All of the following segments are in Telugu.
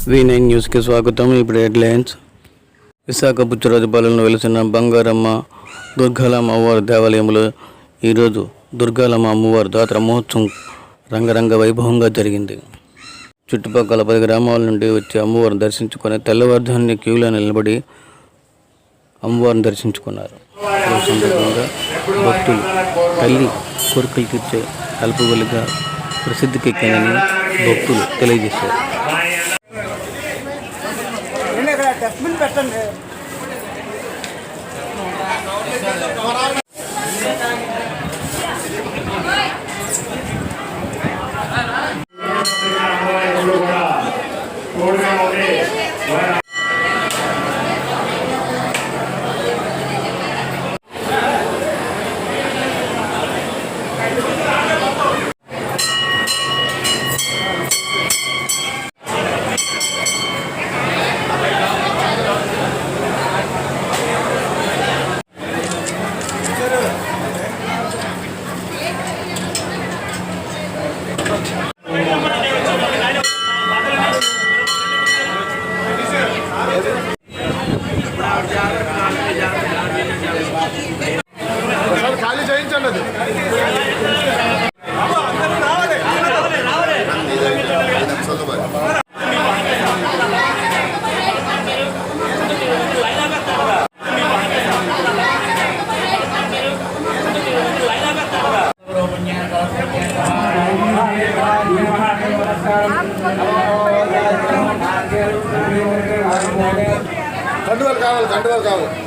V9 న్యూస్కి స్వాగతం. ఇప్పుడు హెడ్లైన్స్. విశాఖ బుచ్చరాజుపాలెంలో వెలిసిన బంగారమ్మ దుర్గాలమ్మ అమ్మవారి దేవాలయంలో ఈరోజు దుర్గాలమ్మ అమ్మవారి జాతర మహోత్సవం రంగరంగ వైభవంగా జరిగింది. చుట్టుపక్కల 10 గ్రామాల నుండి వచ్చి అమ్మవారిని దర్శించుకొని తెల్లవారుజామున క్యూలో నిలబడి అమ్మవారిని దర్శించుకున్నారు. ఈ సందర్భంగా భక్తులు తల్లి కోరికలు తీర్చే కల్పవల్లిగా ప్రసిద్ధికెక్కిందని భక్తులు తెలియజేశారు.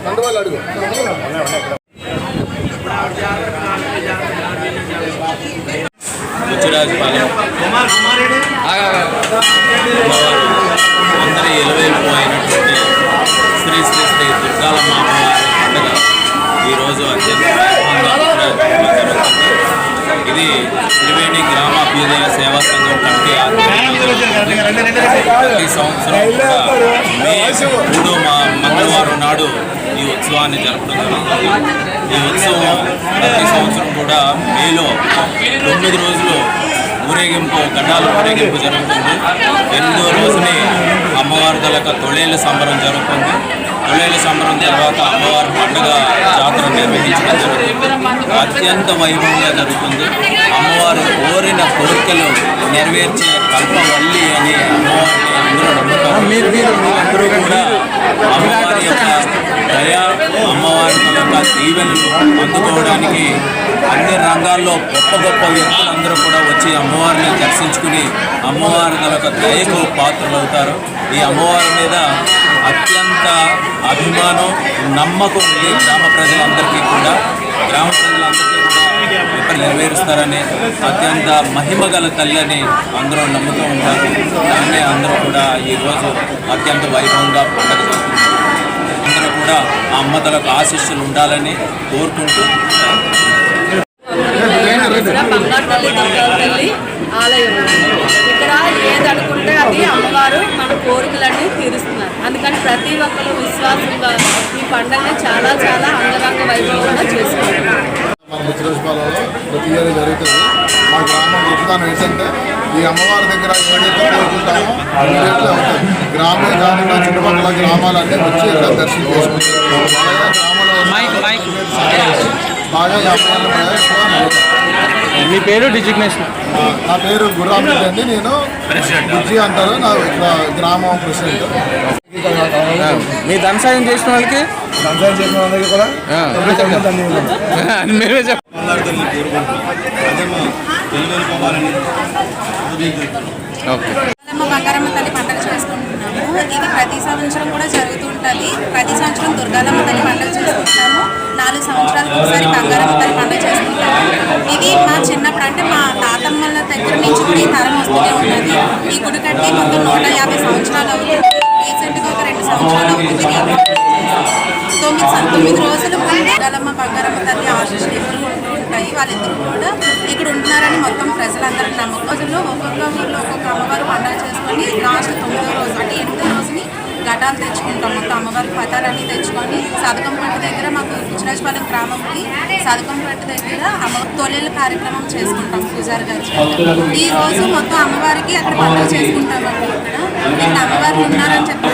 కండువాలు అడుగు. బుచ్చరాజుపాలెం అందరి ఎలువైపోయినటువంటి శ్రీ శ్రీ శ్రీ దుర్గాలమ్మ అమ్మవారి పండుగ ఈరోజు అత్యంత వైభవంగా జరుగుతుంది. ఇది త్రివేణి గ్రామ అభ్యుదయ సేవా సంఘం కమిటీ ప్రతి సంవత్సరం మే 3వ మంగళవారం నాడు ఈ ఉత్సవాన్ని జరపడం జరుగుతుంది. ఈ ఉత్సవం ప్రతి సంవత్సరం కూడా మేలో 9 రోజులు ఊరేగింపు గండాల ఊరేగింపు జరుగుతుంది. 8వ రోజుని అమ్మవారి దళక తొలేళ్ళ సంబరం జరుగుతుంది. తొలేళ్ళ సంబరం తర్వాత అమ్మవారి పండుగ జాతర నిర్వహించడం జరుగుతుంది. అత్యంత వైభవంగా జరుగుతుంది. అమ్మవారు కోరిన కోరికలు నెరవేర్చే కల్పవల్లి అని అమ్మవారిని అందరూ నమ్ముతారు. అందరూ కూడా అమ్మవారి యొక్క దయా అమ్మవారి యొక్క దీవెనలు అందుకోవడానికి అన్ని రంగాల్లో గొప్ప గొప్ప వ్యక్తులందరూ కూడా వచ్చి అమ్మవారిని దర్శించుకుని అమ్మవారి యొక్క దయకు పాత్రలవుతారు. ఈ అమ్మవారి మీద అత్యంత అభిమానం, నమ్మకం ఉంది గ్రామ ప్రజలందరికీ కూడా. గ్రామ ప్రజలందరికీ కూడా ఇక్కడ నెరవేరుస్తారని, అత్యంత మహిమ గల తల్లిని అందరూ నమ్ముతూ ఉంటారు. దాన్నే అందరూ కూడా ఈరోజు అత్యంత వైభవంగా పండుగ జరుగుతుంది. అందరూ కూడా ఆ అమ్మతలకు ఆశీస్సులు ఉండాలని కోరుకుంటూ ఆలయం ఇక్కడ ఏదనుకుంటే అది అమ్మవారు మన కోరికలన్నీ తీరుస్తున్నారు. అందుకని ప్రతి ఒక్కరు విశ్వాసంగా ఈ పండుగని చాలా చాలా అంగరంగ వైభవంగా చేసుకుంటున్నారు. మన బుచ్చరాజుపాలెంలో ప్రతి ఇయర్ జరుగుతుంది. మా గ్రామం గొప్పతనం ఏంటంటే ఈ అమ్మవారి దగ్గర ఏదైతే కోరుకుంటామో ఇమీడియట్లీ అవుతుంది. గ్రామే కాకుండా చుట్టుపక్కల గ్రామాలన్నీ వచ్చి ఇక్కడ దర్శనం చేసుకుంటారు. బాగా మీ పేరు డిజిగ్నేషన్? నా పేరు గుర్రారెడ్డి అండి. నేను బుజ్జి అంటారు. నా ఇక్కడ గ్రామం ప్రెసిడెంట్. మీ ధనసాయం చేసిన వాళ్ళకి కూడా మేమే చెప్పాలి. బంగారమ్మ తల్లి పండుగ చేసుకుంటున్నాము. ఇది ప్రతి సంవత్సరం కూడా జరుగుతుంటుంది. ప్రతి సంవత్సరం దుర్గాలమ్మ తల్లి పండుగ చేసుకుంటాము. 4 సంవత్సరాలకు ఒకసారి బంగారమ్మ తల్లి పండుగ చేసుకుంటాము. ఇది మా చిన్నప్పుడు అంటే మా తాతమ్మల దగ్గర నుంచి కూడా ఈ తరం వస్తూనే ఉన్నది. ఈ గుడి కట్టి మొత్తం 150 సంవత్సరాలు అవుతుంది. రీసెంట్గా ఒక 2 సంవత్సరాలు అవుతుంది. 9 రోజులు దుర్గాలమ్మ బంగారమ్మ తల్లి ఆశీస్సులు ఎదుర్కొంటూ ఉంటాయి. వాళ్ళిద్దరూ కూడా ఇక్కడ ఉంటున్నారని మొత్తం ప్రజలందరూ నమ్మకం. రోజుల్లో ఒక్కొక్క ఊళ్ళో ఒక్కొక్క అమ్మవారు పండుగ చేసుకొని లాస్ట్ 9వ రోజు అంటే 8వ రోజుని ఘటాలు తెచ్చుకుంటాం. మొత్తం అమ్మవారికి పతాలన్నీ తెచ్చుకొని సదకంపట్టు దగ్గర మాకు బుచ్చిరాజపాలెం గ్రామంకి సదకంపట్టు దగ్గర తొలిల కార్యక్రమం చేసుకుంటాం పూజారి గారు. ఈ రోజు మొత్తం అమ్మవారికి అక్కడ పండుగ చేసుకుంటామండి. ఇక్కడ అమ్మవారు ఉన్నారని చెప్పి